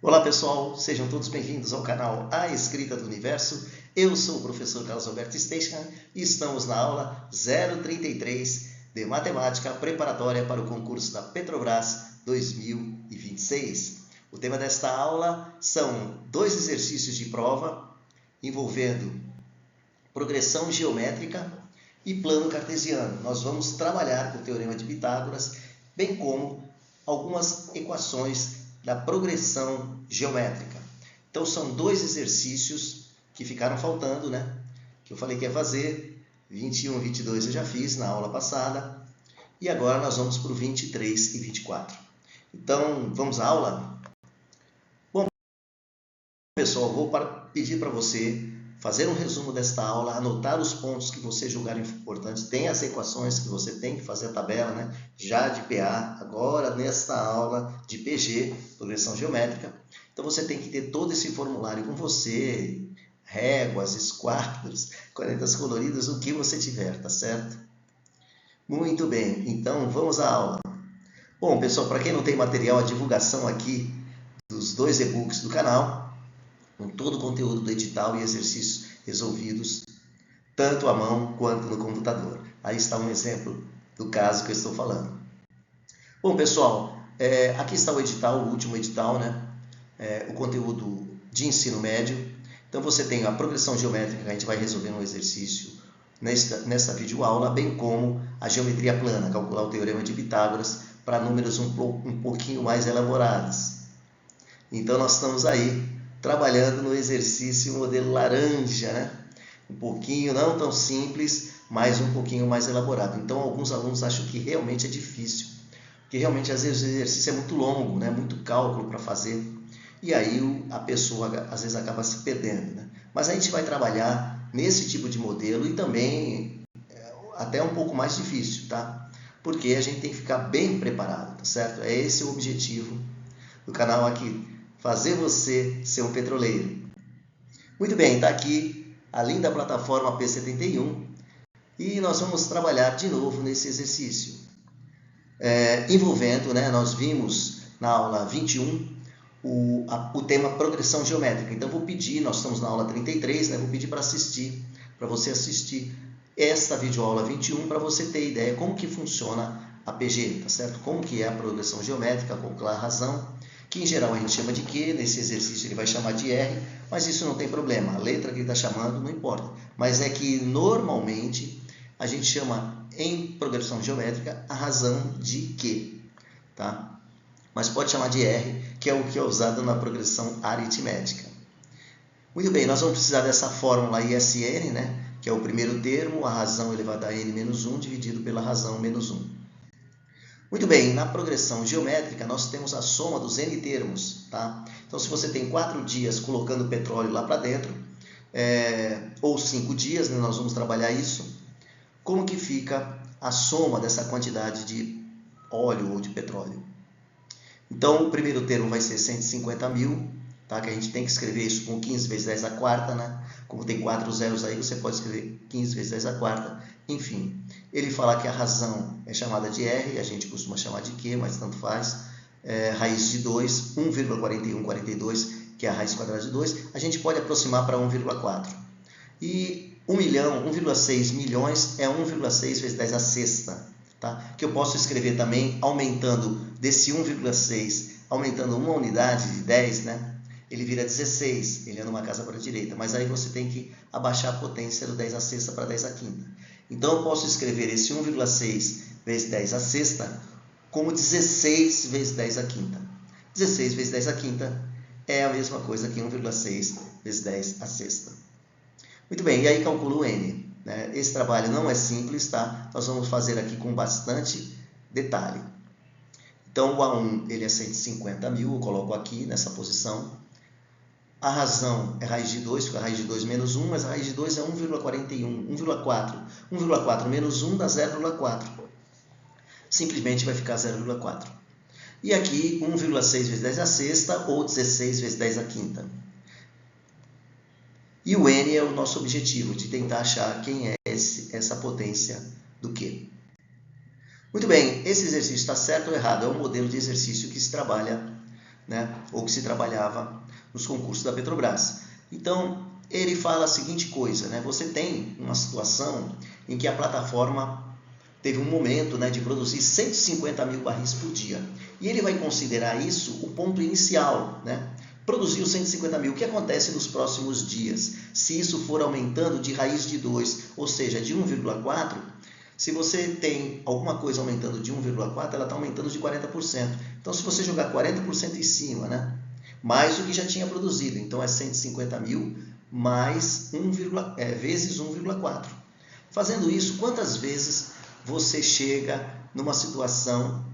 Olá pessoal, sejam todos bem-vindos ao canal A Escrita do Universo. Eu sou o professor Carlos Alberto Steichmann e estamos na aula 033 de Matemática Preparatória para o concurso da Petrobras 2026. O tema desta aula são dois exercícios de prova envolvendo progressão geométrica e plano cartesiano. Nós vamos trabalhar com o Teorema de Pitágoras, bem como algumas equações da progressão geométrica. Então, são dois exercícios que ficaram faltando, né? Que eu falei que ia fazer. 21 e 22 eu já fiz na aula passada. E agora nós vamos para o 23 e 24. Então, vamos à aula? Bom, pessoal, vou pedir para você fazer um resumo desta aula, anotar os pontos que você julgar importantes. Tem as equações que você tem que fazer a tabela, né? Já de PA, agora nesta aula de PG, progressão geométrica. Então você tem que ter todo esse formulário com você, réguas, esquadros, canetas coloridas, o que você tiver, tá certo? Muito bem, então vamos à aula. Bom, pessoal, para quem não tem material, a divulgação aqui dos dois e-books do canal, com todo o conteúdo do edital e exercícios resolvidos, tanto à mão quanto no computador. Aí está um exemplo do caso que eu estou falando. Bom, pessoal, aqui está o edital, o último edital, né? O conteúdo de ensino médio. Então, você tem a progressão geométrica, que a gente vai resolver no exercício nessa videoaula, bem como a geometria plana, calcular o Teorema de Pitágoras para números um pouquinho mais elaborados. Então, nós estamos aí trabalhando no exercício modelo laranja, né? Um pouquinho, não tão simples, mas um pouquinho mais elaborado. Então, alguns alunos acham que realmente é difícil, porque realmente, às vezes, o exercício é muito longo, né? Muito cálculo para fazer, e aí a pessoa, às vezes, acaba se perdendo, né? Mas a gente vai trabalhar nesse tipo de modelo e também até um pouco mais difícil, tá? Porque a gente tem que ficar bem preparado, tá certo? É esse o objetivo do canal aqui, fazer você ser um petroleiro. Muito bem, está aqui a linda plataforma P71 e nós vamos trabalhar de novo nesse exercício. Envolvendo, né, nós vimos na aula 21 o tema progressão geométrica. Então, vou pedir, nós estamos na aula 33, né, vou pedir para você assistir esta videoaula 21 para você ter ideia como que funciona a PG, tá certo? Como que é a progressão geométrica, calcular a razão, que em geral a gente chama de Q, nesse exercício ele vai chamar de R, mas isso não tem problema, a letra que ele está chamando não importa. Mas é que normalmente a gente chama em progressão geométrica a razão de Q, tá? Mas pode chamar de R, que é o que é usado na progressão aritmética. Muito bem, nós vamos precisar dessa fórmula ISN, né? Que é o primeiro termo, a razão elevada a n menos 1 dividido pela razão menos 1. Muito bem, na progressão geométrica nós temos a soma dos n termos, tá? Então, se você tem 4 dias colocando petróleo lá para dentro, ou 5 dias, né, nós vamos trabalhar isso, como que fica a soma dessa quantidade de óleo ou de petróleo? Então, o primeiro termo vai ser 150 mil, tá? Que a gente tem que escrever isso com 15 vezes 10 a quarta, né? Como tem 4 zeros aí, você pode escrever 15 vezes 10 a quarta. Enfim, ele fala que a razão é chamada de R, a gente costuma chamar de Q, mas tanto faz. Raiz de 2, 1,4142, que é a raiz quadrada de 2, a gente pode aproximar para 1,4. E 1 milhão, 1,6 milhões é 1,6 vezes 10 a sexta, tá? Que eu posso escrever também aumentando desse 1,6, aumentando uma unidade de 10, né? Ele vira 16, ele anda uma casa para a direita, mas aí você tem que abaixar a potência do 10 a sexta para 10 a quinta. Então, eu posso escrever esse 1,6 vezes 10 a sexta como 16 vezes 10 a quinta. 16 vezes 10 a quinta é a mesma coisa que 1,6 vezes 10 a sexta. Muito bem, e aí calculo o N. Né? Esse trabalho não é simples, tá? Nós vamos fazer aqui com bastante detalhe. Então, o A1 ele é 150 mil, eu coloco aqui nessa posição. A razão é raiz de 2, fica a raiz de 2 menos 1, mas a raiz de 2 é 1,41, 1,4. 1,4 menos 1 dá 0,4. Simplesmente vai ficar 0,4. E aqui, 1,6 vezes 10 a sexta ou 16 vezes 10 a quinta. E o N é o nosso objetivo, de tentar achar quem é essa potência do Q. Muito bem, esse exercício está certo ou errado? É um modelo de exercício que se trabalha né, ou que se trabalhava nos concursos da Petrobras. Então, ele fala a seguinte coisa, né, você tem uma situação em que a plataforma teve um momento, né, de produzir 150 mil barris por dia. E ele vai considerar isso o ponto inicial, né? Produziu 150 mil. O que acontece nos próximos dias? Se isso for aumentando de raiz de 2, ou seja, de 1,4, se você tem alguma coisa aumentando de 1,4, ela está aumentando de 40%. Então, se você jogar 40% em cima, né, mais o que já tinha produzido, então é 150 mil mais vezes 1,4. Fazendo isso, quantas vezes você chega numa situação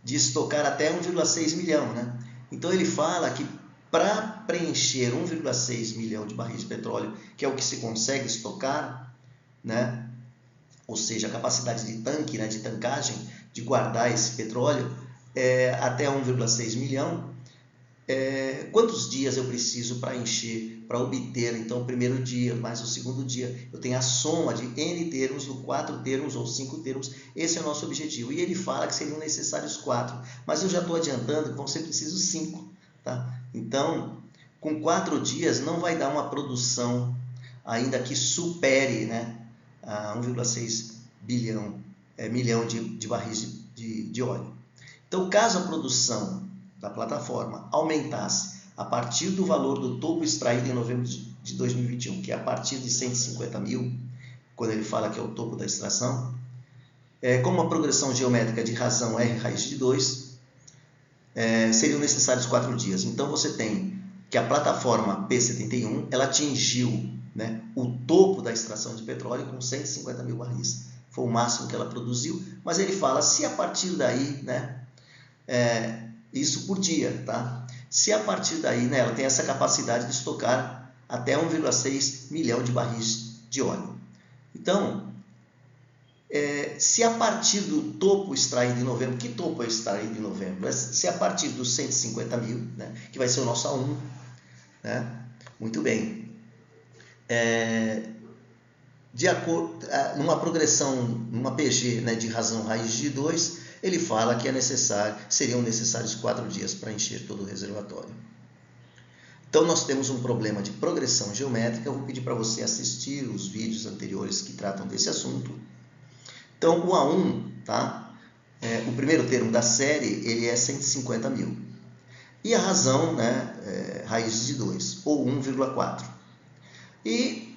de estocar até 1,6 milhão, né? Então ele fala que para preencher 1,6 milhão de barris de petróleo, que é o que se consegue estocar, né? Ou seja, a capacidade de tanque, né, de tancagem, de guardar esse petróleo, até 1,6 milhão, quantos dias eu preciso para encher, para obter, então, o primeiro dia, mais o segundo dia? Eu tenho a soma de N termos, ou 4 termos, ou 5 termos. Esse é o nosso objetivo. E ele fala que seriam necessários 4, mas eu já estou adiantando que vão ser precisos 5. Tá? Então, com 4 dias não vai dar uma produção ainda que supere, né, a 1,6 milhão de barris de óleo. Então, caso a produção da plataforma aumentasse a partir do valor do topo extraído em novembro de 2021, que é a partir de 150 mil, quando ele fala que é o topo da extração, com uma progressão geométrica de razão R raiz de 2, seriam necessários 4 dias. Então você tem que a plataforma P71 ela atingiu, né, o topo da extração de petróleo com 150 mil barris. Foi o máximo que ela produziu, mas ele fala, se a partir daí, né, isso por dia, tá? Se a partir daí, né, ela tem essa capacidade de estocar até 1,6 milhão de barris de óleo. Então, se a partir do topo extraído em novembro, que topo é extraído em novembro? Se a partir dos 150 mil, né, que vai ser o nosso A1, né? Muito bem. De acordo, numa progressão, numa PG, né, de razão raiz de 2, ele fala que seriam necessários 4 dias para encher todo o reservatório. Então, nós temos um problema de progressão geométrica. Eu vou pedir para você assistir os vídeos anteriores que tratam desse assunto. Então, o A1, tá? O primeiro termo da série, ele é 150 mil. E a razão, né, raiz de 2, ou 1,4. E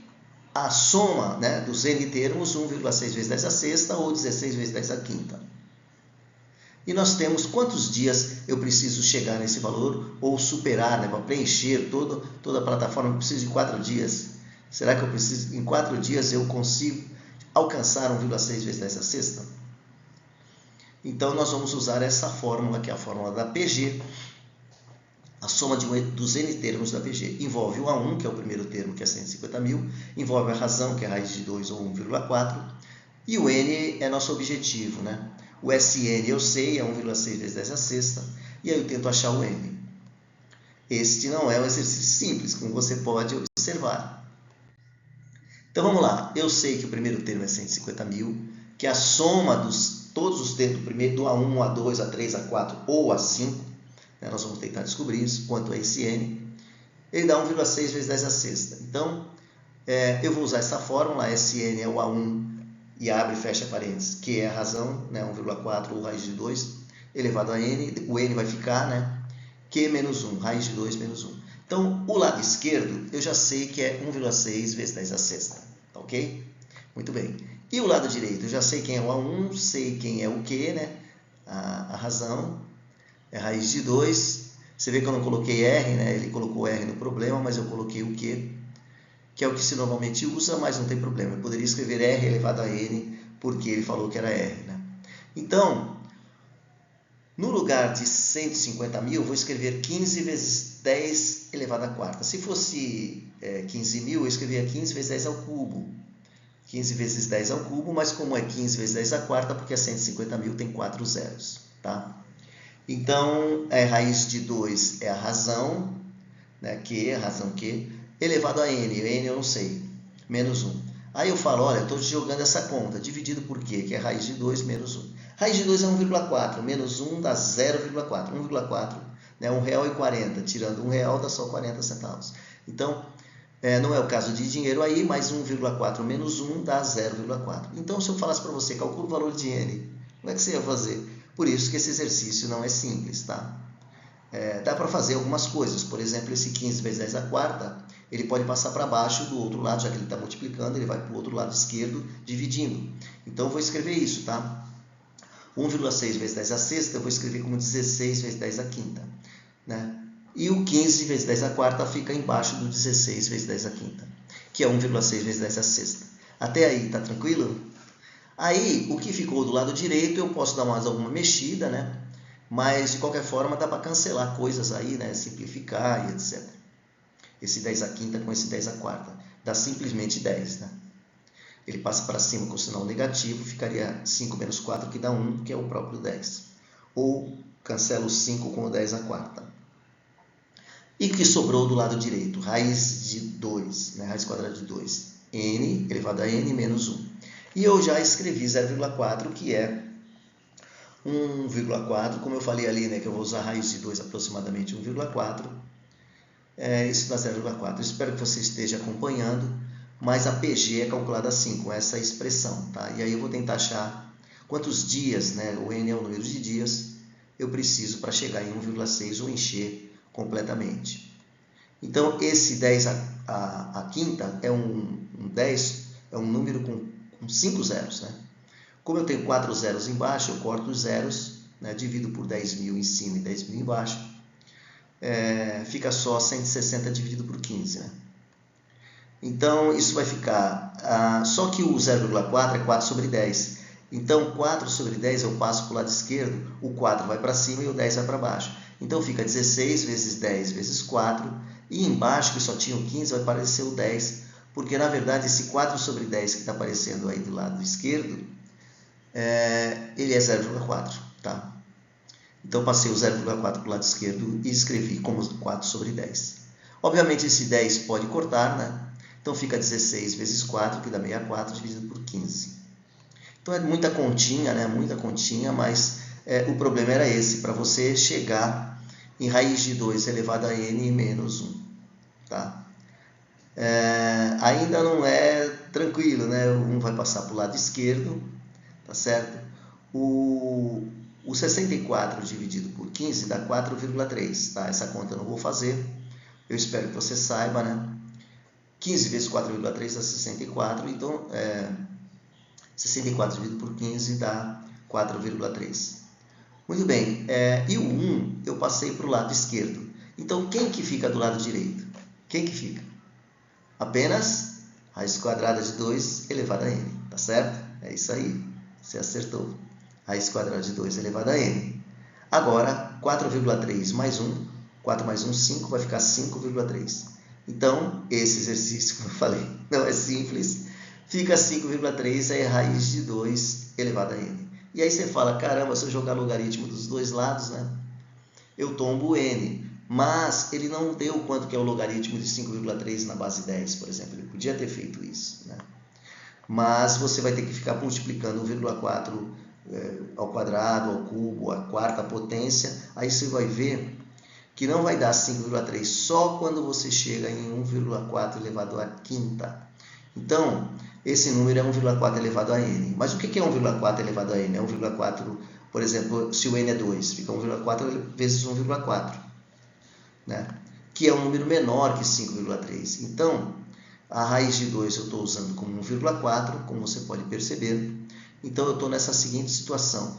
a soma, né, dos N termos, 1,6 vezes 10 a sexta, ou 16 vezes 10 a quinta. E nós temos quantos dias eu preciso chegar nesse valor, ou superar, né, para preencher toda a plataforma. Eu preciso de 4 dias. Será que eu preciso, em 4 dias eu consigo alcançar 1,6 vezes 10 a sexta? Então, nós vamos usar essa fórmula, que é a fórmula da PG. A soma dos N termos da PG envolve o A1, que é o primeiro termo, que é 150 mil, envolve a razão, que é raiz de 2 ou 1,4, e o N é nosso objetivo, né? O SN eu sei, é 1,6 vezes 10 a sexta, e aí eu tento achar o N. Este não é um exercício simples, como você pode observar. Então vamos lá, eu sei que o primeiro termo é 150 mil, que a soma dos todos os termos do A1, A2, A3, A4 ou A5, né, nós vamos tentar descobrir isso, quanto é esse N, ele dá 1,6 vezes 10 a sexta. Então, eu vou usar essa fórmula, SN é o A1, e abre e fecha parênteses, que é a razão, né, 1,4 ou raiz de 2, elevado a N, o N vai ficar, né, Q menos 1, raiz de 2 menos 1. Então, o lado esquerdo, eu já sei que é 1,6 vezes 10 a sexta, tá ok? Muito bem. E o lado direito, eu já sei quem é o A1, sei quem é o Q, né, a razão, é raiz de 2, você vê que eu não coloquei R, né, ele colocou R no problema, mas eu coloquei o Q, que é o que se normalmente usa, mas não tem problema. Eu poderia escrever R elevado a N, porque ele falou que era R, né? Então, no lugar de 150 mil, eu vou escrever 15 vezes 10 elevado à quarta. Se fosse 15 mil, eu escrevia 15 vezes 10 ao cubo. 15 vezes 10 ao cubo, mas como é 15 vezes 10 à quarta, porque é 150 mil, tem 4 zeros, tá? Então, raiz de 2 é a razão, né, Q, a razão Q, elevado a N, N eu não sei, menos 1. Aí eu falo, olha, estou jogando essa conta, dividido por quê? Que é raiz de 2 menos 1. Raiz de 2 é 1,4, menos 1 dá 0,4. 1,4 né? R$1,40, tirando R$1 dá só 40 centavos. Então, não é o caso de dinheiro aí, mas 1,4 menos 1 dá 0,4. Então, se eu falasse para você, calcula o valor de N, como é que você ia fazer? Por isso que esse exercício não é simples, tá? Dá para fazer algumas coisas. Por exemplo, esse 15 vezes 10 à quarta, ele pode passar para baixo do outro lado, já que ele está multiplicando, ele vai para o outro lado esquerdo, dividindo. Então, eu vou escrever isso, tá? 1,6 vezes 10 à sexta, eu vou escrever como 16 vezes 10 à quinta, né? E o 15 vezes 10 à quarta fica embaixo do 16 vezes 10 à quinta, que é 1,6 vezes 10 à sexta. Até aí, tá tranquilo? Aí, o que ficou do lado direito, eu posso dar mais alguma mexida, né? Mas, de qualquer forma, dá para cancelar coisas aí, né? Simplificar e etc. Esse 10 à quinta com esse 10 à quarta. Dá simplesmente 10, né? Ele passa para cima com o sinal negativo, ficaria 5 menos 4, que dá 1, que é o próprio 10. Ou cancela o 5 com o 10 à quarta. E o que sobrou do lado direito? Raiz de 2, né? Raiz quadrada de 2. N elevado a N menos 1. E eu já escrevi 0,4, que é 1,4, como eu falei ali, né? Que eu vou usar raiz de 2 aproximadamente 1,4. Isso dá 0,4. Espero que você esteja acompanhando, mas a PG é calculada assim, com essa expressão, tá? E aí eu vou tentar achar quantos dias, né? O N é o número de dias, eu preciso para chegar em 1,6 ou encher completamente. Então, esse 10 à quinta é um 10, é um número com 5 zeros, né? Como eu tenho 4 zeros embaixo, eu corto os zeros, né? Divido por 10.000 em cima e 10.000 embaixo. Fica só 160 dividido por 15, né? Então, isso vai ficar... só que o 0,4 é 4 sobre 10. Então, 4 sobre 10 eu passo para o lado esquerdo, o 4 vai para cima e o 10 vai para baixo. Então, fica 16 vezes 10 vezes 4. E embaixo, que só tinha o 15, vai aparecer o 10. Porque, na verdade, esse 4 sobre 10 que está aparecendo aí do lado esquerdo, ele é 0,4, tá? Então, passei o 0,4 para o lado esquerdo e escrevi como 4 sobre 10. Obviamente, esse 10 pode cortar, né? Então, fica 16 vezes 4, que dá 64, dividido por 15. Então, é muita continha, né? Muita continha, mas o problema era esse, para você chegar em raiz de 2 elevado a n menos 1, tá? Ainda não é tranquilo, né? O 1 vai passar para o lado esquerdo, tá certo? O 64 dividido por 15 dá 4,3, tá? Essa conta eu não vou fazer, eu espero que você saiba, né? 15 vezes 4,3 dá 64, então 64 dividido por 15 dá 4,3. Muito bem, e o 1 eu passei para o lado esquerdo. Então, quem que fica do lado direito? Quem que fica? Apenas raiz quadrada de 2 elevado a n, tá certo? É isso aí, você acertou. Raiz quadrada de 2 elevado a n. Agora, 4,3 mais 1, 4 mais 1, 5, vai ficar 5,3. Então, esse exercício, como eu falei, não é simples. Fica 5,3 é raiz de 2 elevado a n. E aí você fala, caramba, se eu jogar logaritmo dos dois lados, né? Eu tombo n. Mas ele não deu quanto que é o logaritmo de 5,3 na base 10, por exemplo. Ele podia ter feito isso, né? Mas você vai ter que ficar multiplicando 1,4 ao quadrado, ao cubo, à quarta potência. Aí você vai ver que não vai dar 5,3 só quando você chega em 1,4 elevado à quinta. Então, esse número é 1,4 elevado a n. Mas o que é 1,4 elevado a n? É 1,4, por exemplo, se o n é 2, fica 1,4 vezes 1,4, né? Que é um número menor que 5,3. Então, a raiz de 2 eu estou usando como 1,4, como você pode perceber. Então, eu estou nessa seguinte situação.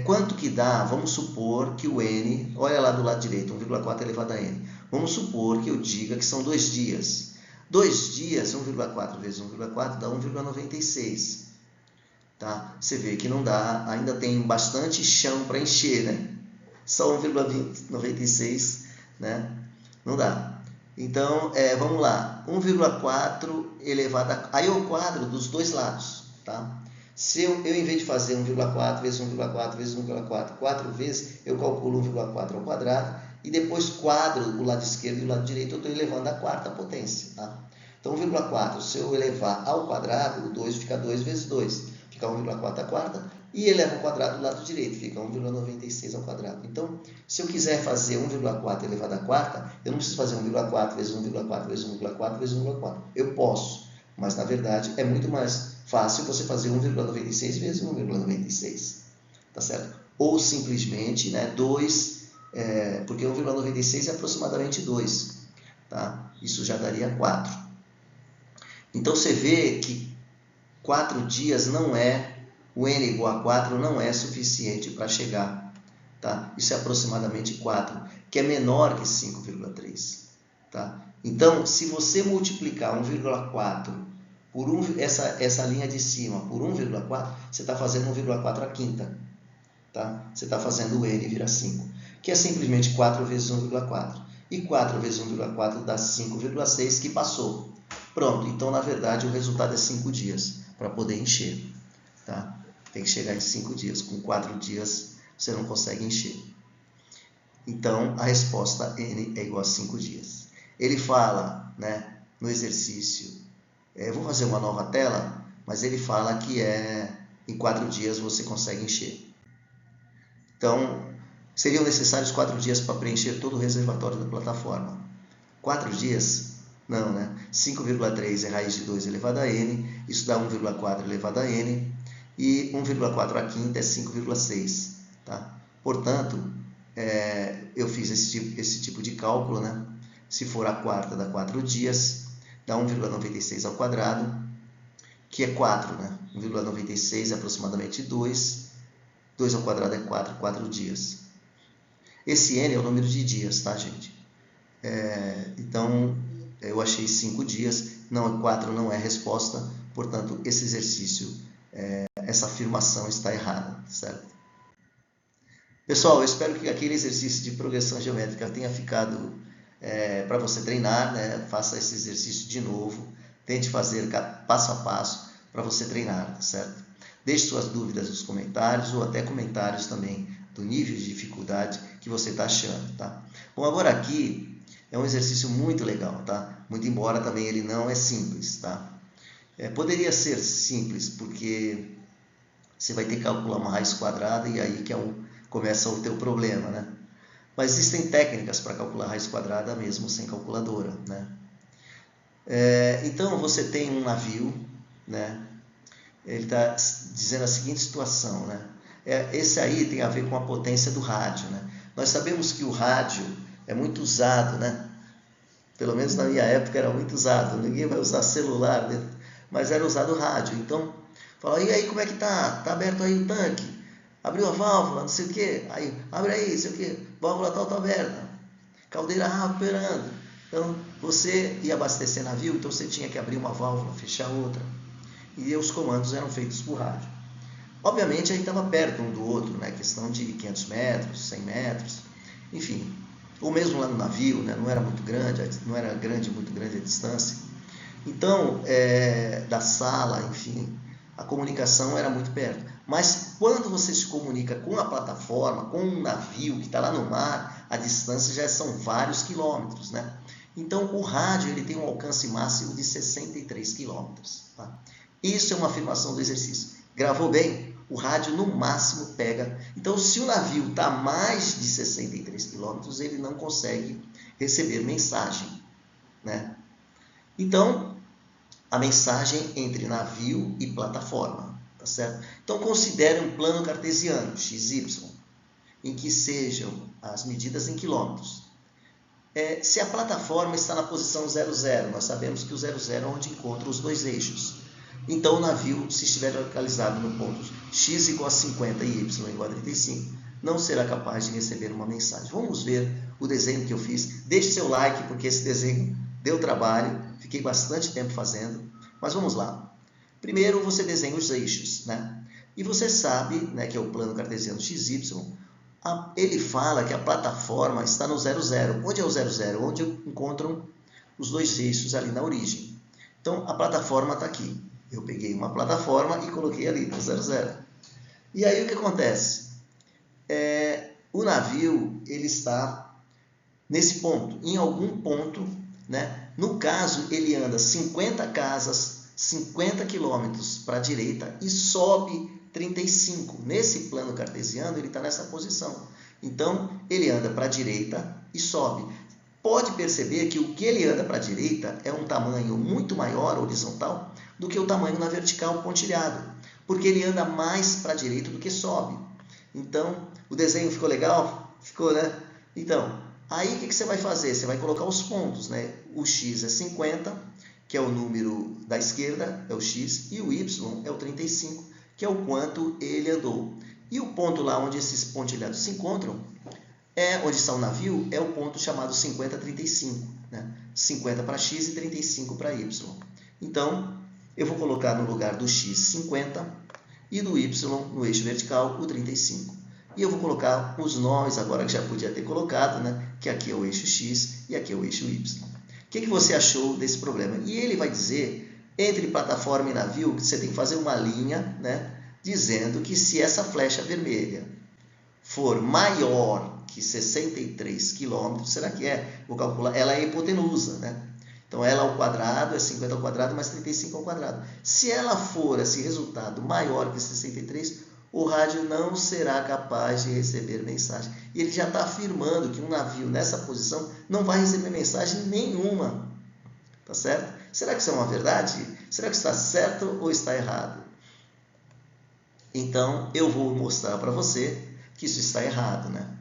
Quanto que dá? Vamos supor que o n, olha lá do lado direito, 1,4 elevado a n. Vamos supor que eu diga que são 2 dias. 2 dias, 1,4 vezes 1,4 dá 1,96. Tá? Você vê que não dá, ainda tem bastante chão para encher, né? Só 1,96, né? Não dá. Então, vamos lá. 1,4 elevado a... Aí eu quadro dos dois lados, tá? Se eu em vez de fazer 1,4 vezes 1,4 vezes 1,4, 4 vezes, eu calculo 1,4 ao quadrado e depois quadro o lado esquerdo e o lado direito, eu estou elevando a quarta potência, tá? Então, 1,4, se eu elevar ao quadrado, o 2 fica 2 vezes 2. Fica 1,4 à quarta, e eleva ao quadrado do lado direito, fica 1,96 ao quadrado. Então, se eu quiser fazer 1,4 elevado à quarta, eu não preciso fazer 1,4 vezes 1,4 vezes 1,4 vezes 1,4. Eu posso, mas na verdade é muito mais fácil você fazer 1,96 vezes 1,96, tá certo? Ou simplesmente, né, 2, porque 1,96 é aproximadamente 2, tá? Isso já daria 4. Então, você vê que 4 dias não é, o n igual a 4 não é suficiente para chegar, tá? Isso é aproximadamente 4, que é menor que 5,3, tá? Então, se você multiplicar 1,4 por essa linha de cima por 1,4, você está fazendo 1,4 à quinta, tá? Você está fazendo o n virar 5, que é simplesmente 4 vezes 1,4. E 4 vezes 1,4 dá 5,6, que passou. Pronto, então na verdade o resultado é 5 dias para poder encher, tá? Tem que chegar em 5 dias, com 4 dias você não consegue encher. Então a resposta n é igual a 5 dias. Ele fala, né, no exercício, eu vou fazer uma nova tela, mas ele fala que em 4 dias você consegue encher. Então, seriam necessários 4 dias para preencher todo o reservatório da plataforma. 4 dias? Não, né? 5,3 é raiz de 2 elevado a n, isso dá 1,4 elevado a n, e 1,4 à quinta é 5,6. Tá? Portanto, eu fiz esse tipo de cálculo, né? Se for a quarta, dá 4 dias, dá 1,96 ao quadrado, que é 4, né? 1,96 é aproximadamente 2, 2 ao quadrado é 4, 4 dias. Esse n é o número de dias, tá, gente? Então, eu achei 5 dias, 4 não é resposta, portanto, esse exercício, essa afirmação está errada, certo? Pessoal, eu espero que aquele exercício de progressão geométrica tenha ficado para você treinar, né? Faça esse exercício de novo, tente fazer passo a passo para você treinar, tá certo? Deixe suas dúvidas nos comentários ou até comentários também do nível de dificuldade que você está achando, tá? Bom, agora aqui é um exercício muito legal, tá? Muito embora também ele não é simples, tá? Poderia ser simples, porque você vai ter que calcular uma raiz quadrada e aí que começa o teu problema, né? Mas existem técnicas para calcular raiz quadrada mesmo sem calculadora, né? Então, você tem um navio, né? Ele está dizendo a seguinte situação, né? Esse aí tem a ver com a potência do rádio, né? Nós sabemos que o rádio é muito usado, né? Pelo menos na minha época era muito usado. Ninguém vai usar celular, né? Mas era usado o rádio. Então, fala, e aí, como é que tá? Tá aberto aí o tanque? Abriu a válvula, não sei o quê. Aí, abre aí, não sei o quê. Válvula tal, tá aberta. Caldeira operando. Então, você ia abastecer navio, então você tinha que abrir uma válvula, fechar outra. E os comandos eram feitos por rádio. Obviamente, aí estava perto um do outro, né? Questão de 500 metros, 100 metros, enfim. Ou mesmo lá no navio, né? Não era muito grande, muito grande a distância. Então, da sala, enfim, a comunicação era muito perto. Mas quando você se comunica com a plataforma, com um navio que está lá no mar, a distância já são vários quilômetros, né? Então, o rádio ele tem um alcance máximo de 63 quilômetros. Tá? Isso é uma afirmação do exercício. Gravou bem? O rádio no máximo pega. Então, se o navio está a mais de 63 quilômetros, ele não consegue receber mensagem, né? Então, a mensagem entre navio e plataforma, tá certo? Então, considere um plano cartesiano, XY, em que sejam as medidas em quilômetros. Se a plataforma está na posição 00, nós sabemos que o 00 é onde encontram os dois eixos. Então, o navio, se estiver localizado no ponto x igual a 50 e y igual a 35, não será capaz de receber uma mensagem. Vamos ver o desenho que eu fiz. Deixe seu like, porque esse desenho deu trabalho. Fiquei bastante tempo fazendo. Mas vamos lá. Primeiro, você desenha os eixos, né? E você sabe, né, que é o plano cartesiano XY. Ele fala que a plataforma está no 00. Onde é o 00? Onde encontram os dois eixos ali na origem. Então, a plataforma está aqui. Eu peguei uma plataforma e coloquei ali no 00. E aí o que acontece? O navio ele está nesse ponto, em algum ponto, né? No caso, ele anda 50 casas, 50 quilômetros para a direita e sobe 35. Nesse plano cartesiano, ele está nessa posição. Então, ele anda para a direita e sobe. Pode perceber que o que ele anda para a direita é um tamanho muito maior, horizontal, do que o tamanho na vertical, pontilhado. Porque ele anda mais para a direita do que sobe. Então, o desenho ficou legal? Ficou, né? Então, aí o que você vai fazer? Você vai colocar os pontos, né? O x é 50, que é o número da esquerda, é o x, e o y é o 35, que é o quanto ele andou. E o ponto lá onde esses pontilhados se encontram, onde está o navio, é o ponto chamado 50-35, né? 50 para x e 35 para y. Então, eu vou colocar no lugar do x 50 e do y no eixo vertical o 35. E eu vou colocar os nomes agora que já podia ter colocado, né? Que aqui é o eixo x e aqui é o eixo y. O que você achou desse problema? E ele vai dizer, entre plataforma e navio, que você tem que fazer uma linha, né? Dizendo que se essa flecha vermelha for maior que 63 km, será que é? Vou calcular, ela é hipotenusa, né? Então, ela ao quadrado é 50 ao quadrado mais 35 ao quadrado. Se ela for esse resultado maior que 63, o rádio não será capaz de receber mensagem. E ele já está afirmando que um navio nessa posição não vai receber mensagem nenhuma. Tá certo? Será que isso é uma verdade? Será que está certo ou está errado? Então, eu vou mostrar para você que isso está errado, né?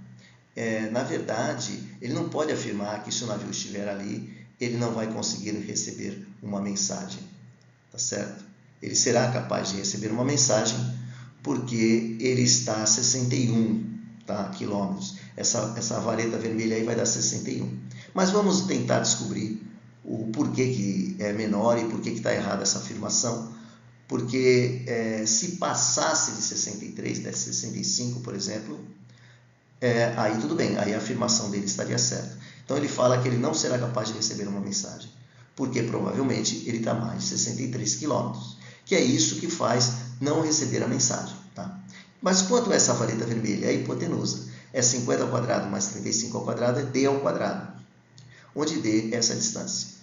Na verdade, ele não pode afirmar que se o navio estiver ali, ele não vai conseguir receber uma mensagem, tá certo? Ele será capaz de receber uma mensagem porque ele está a 61, tá, quilômetros. Essa vareta vermelha aí vai dar 61. Mas vamos tentar descobrir o porquê que é menor e porquê que está errada essa afirmação. Porque se passasse de 63, de 65, por exemplo, aí tudo bem, aí a afirmação dele estaria certa. Então ele fala que ele não será capaz de receber uma mensagem, porque provavelmente ele está a mais de 63 quilômetros, que é isso que faz não receber a mensagem. Tá? Mas quanto é essa vareta vermelha? É a hipotenusa. É 50 ao quadrado mais 35 ao quadrado é d ao quadrado, onde d é essa distância.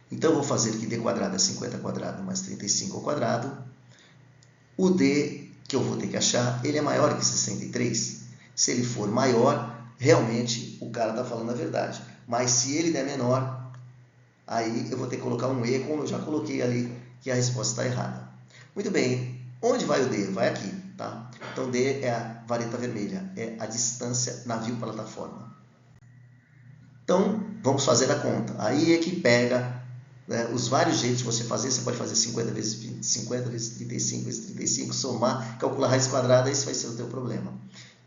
Então, eu vou fazer que d quadrado é 50 ao quadrado mais 35 ao quadrado. O d que eu vou ter que achar, ele é maior que 63. Se ele for maior, realmente o cara está falando a verdade. Mas se ele der menor, aí eu vou ter que colocar um E, como eu já coloquei ali, que a resposta está errada. Muito bem, onde vai o D? Vai aqui, tá? Então, D é a vareta vermelha, é a distância navio-plataforma. Então, vamos fazer a conta. Aí é que pega, né, os vários jeitos de você fazer. Você pode fazer 50 vezes 20, 50 vezes 35 vezes 35, somar, calcular a raiz quadrada, esse vai ser o teu problema.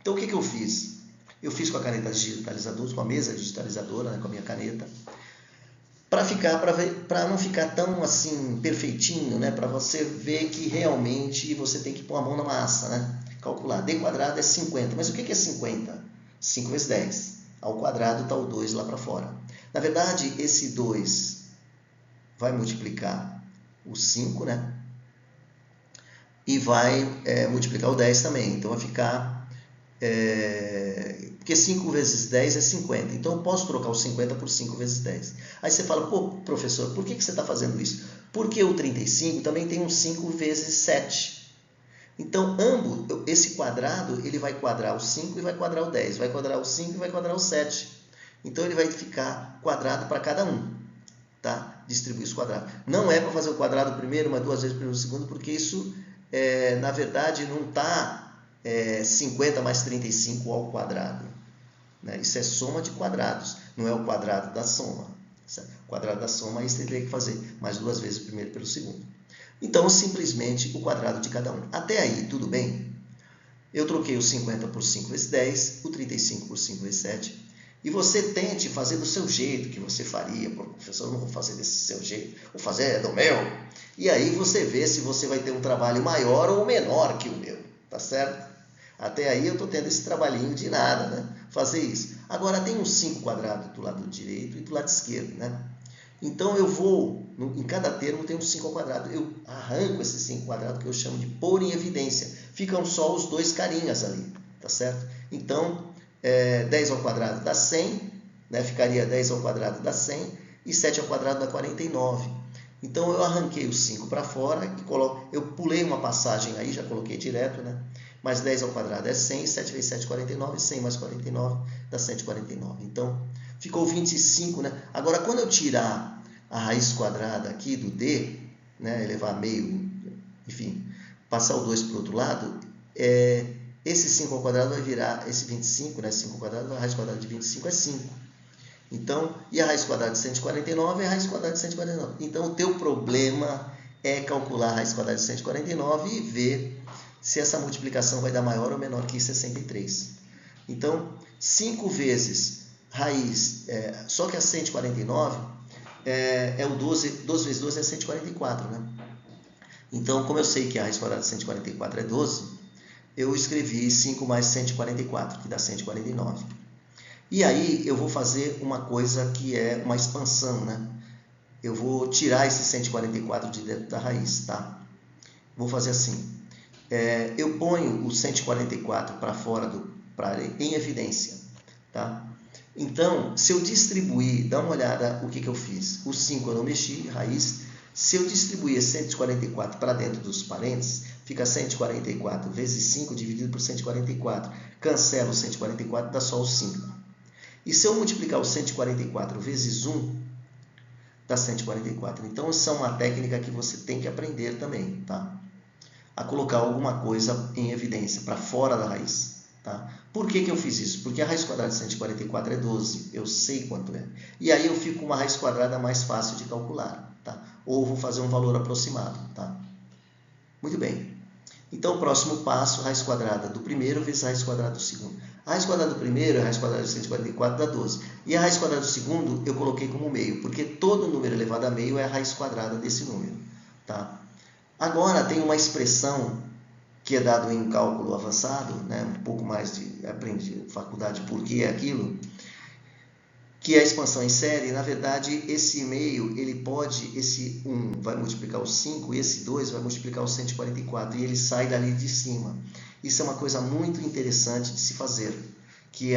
Então, o que eu fiz? Eu fiz com a caneta digitalizadora, com a mesa digitalizadora, né, com a minha caneta, para não ficar tão assim perfeitinho, né, para você ver que realmente você tem que pôr a mão na massa, né? Calcular. D quadrado é 50. Mas o que é 50? 5 vezes 10. Ao quadrado está o 2 lá para fora. Na verdade, esse 2 vai multiplicar o 5, né? E vai multiplicar o 10 também. Então, vai ficar... porque 5 vezes 10 é 50. Então, eu posso trocar o 50 por 5 vezes 10. Aí você fala, pô, professor, por que você está fazendo isso? Porque o 35 também tem um 5 vezes 7. Então, esse quadrado, ele vai quadrar o 5 e vai quadrar o 10. Vai quadrar o 5 e vai quadrar o 7. Então, ele vai ficar quadrado para cada um. Tá? Distribuir os quadrados. Não é para fazer o quadrado primeiro, mas 2 vezes primeiro e segundo, porque isso, na verdade, não está 50 mais 35 ao quadrado. Né? Isso é soma de quadrados, não é o quadrado da soma. O quadrado da soma, aí você teria que fazer mais 2 vezes o primeiro pelo segundo. Então, simplesmente o quadrado de cada um. Até aí, tudo bem? Eu troquei o 50 por 5 vezes 10, o 35 por 5 vezes 7. E você tente fazer do seu jeito que você faria. Pô, professor, eu não vou fazer desse seu jeito, vou fazer do meu. E aí você vê se você vai ter um trabalho maior ou menor que o meu. Tá certo? Até aí eu estou tendo esse trabalhinho de nada, né? Fazer isso. Agora tem um 5 quadrado do lado direito e do lado esquerdo, né? Então eu vou, em cada termo tem um 5 ao quadrado. Eu arranco esse 5 quadrado que eu chamo de pôr em evidência. Ficam só os dois carinhas ali, tá certo? Então, 10 ao quadrado dá 100, né? Ficaria 10 ao quadrado dá 100 e 7 ao quadrado dá 49. Então eu arranquei o 5 para fora e eu pulei uma passagem aí, já coloquei direto, né? Mais 10 ao quadrado é 100, 7 vezes 7, 49, 100 mais 49 dá 149. Então ficou 25, né? Agora quando eu tirar a raiz quadrada aqui do D, né? Elevar a meio, enfim, passar o 2 para o outro lado, esse 5 ao quadrado vai virar, esse 25, né? 5 ao quadrado, a raiz quadrada de 25 é 5. Então, e a raiz quadrada de 149 é a raiz quadrada de 149. Então, o teu problema é calcular a raiz quadrada de 149 e ver se essa multiplicação vai dar maior ou menor que 63. Então, 5 vezes raiz, só que a 149 é o 12, 12 vezes 12 é 144, né? Então, como eu sei que a raiz quadrada de 144 é 12, eu escrevi 5 mais 144, que dá 149. E aí eu vou fazer uma coisa que é uma expansão, né? Eu vou tirar esse 144 de dentro da raiz, tá? Vou fazer assim. Eu ponho o 144 para fora em evidência, tá? Então, se eu distribuir, dá uma olhada o que eu fiz. O 5 eu não mexi, raiz. Se eu distribuir esse 144 para dentro dos parênteses, fica 144 vezes 5 dividido por 144. Cancela o 144, dá só o 5. E se eu multiplicar o 144 vezes 1, dá 144. Então, isso é uma técnica que você tem que aprender também, tá? A colocar alguma coisa em evidência, para fora da raiz, tá? Por que eu fiz isso? Porque a raiz quadrada de 144 é 12, eu sei quanto é. E aí eu fico com uma raiz quadrada mais fácil de calcular, tá? Ou vou fazer um valor aproximado, tá? Muito bem. Então, o próximo passo, raiz quadrada do primeiro vezes a raiz quadrada do segundo. A raiz quadrada do primeiro é a raiz quadrada de 144 dá 12. E a raiz quadrada do segundo eu coloquei como meio, porque todo número elevado a meio é a raiz quadrada desse número, tá? Agora, tem uma expressão que é dado em cálculo avançado, né? Um pouco mais de aprendi faculdade por que é aquilo, que é a expansão em série. Na verdade, esse meio, esse 1 vai multiplicar o 5 e esse 2 vai multiplicar o 144 e ele sai dali de cima. Isso é uma coisa muito interessante de se fazer, que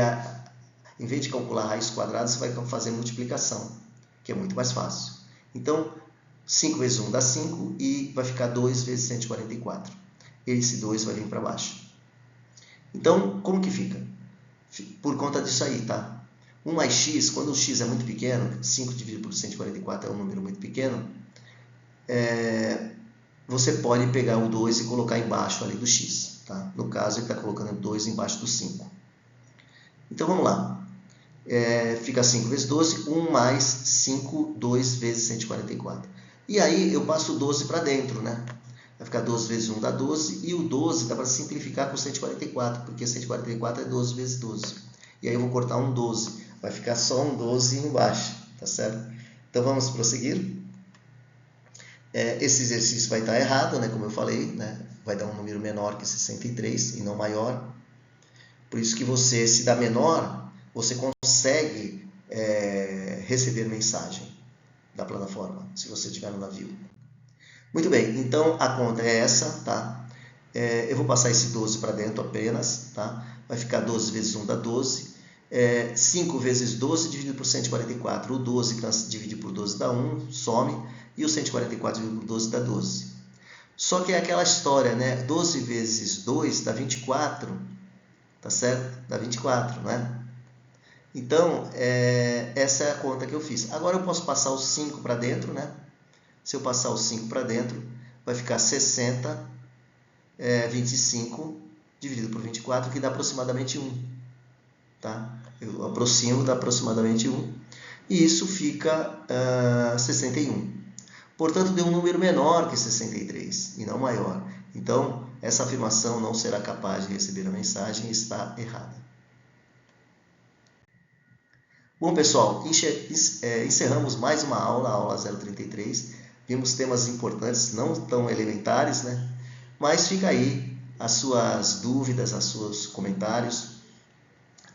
em vez de calcular a raiz quadrada, você vai fazer multiplicação, que é muito mais fácil. Então, 5 vezes 1 dá 5 e vai ficar 2 vezes 144. Esse 2 vai vir para baixo. Então, como que fica? Por conta disso aí, tá? 1 mais x, quando o x é muito pequeno, 5 dividido por 144 é um número muito pequeno, você pode pegar o 2 e colocar embaixo ali do x. Tá? No caso, ele está colocando 2 embaixo do 5. Então, vamos lá. Fica 5 vezes 12, 1 mais 5, 2 vezes 144. E aí, eu passo o 12 para dentro, né? Vai ficar 12 vezes 1 dá 12, e o 12 dá para simplificar com 144, porque 144 é 12 vezes 12. E aí eu vou cortar um 12. Vai ficar só um 12 embaixo, tá certo? Então, vamos prosseguir. Esse exercício vai estar errado, né? Como eu falei, né? Vai dar um número menor que 63 e não maior. Por isso que você, se dá menor, você consegue receber mensagem da plataforma, se você estiver no navio. Muito bem, então a conta é essa, tá? Eu vou passar esse 12 para dentro apenas, tá? Vai ficar 12 vezes 1 dá 12. 5 vezes 12 dividido por 144. O 12 dividido por 12 dá 1, some. E o 144 dividido por 12 dá 12. Só que é aquela história, né? 12 vezes 2 dá 24, tá certo? Dá 24, né? Então, essa é a conta que eu fiz. Agora eu posso passar o 5 para dentro, né? Se eu passar o 5 para dentro, vai ficar 60, 25 dividido por 24, que dá aproximadamente 1. Tá? Eu aproximo, dá aproximadamente 1. E isso fica 61. Portanto, deu um número menor que 63 e não maior. Então, essa afirmação não será capaz de receber a mensagem e está errada. Bom, pessoal, encerramos mais uma aula, a aula 033. Vimos temas importantes, não tão elementares, né? Mas fica aí as suas dúvidas, os seus comentários.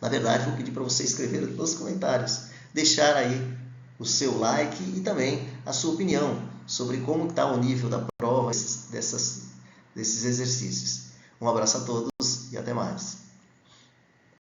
Na verdade, vou pedir para você escrever nos comentários, deixar aí o seu like e também a sua opinião sobre como está o nível da prova desses exercícios. Um abraço a todos e até mais.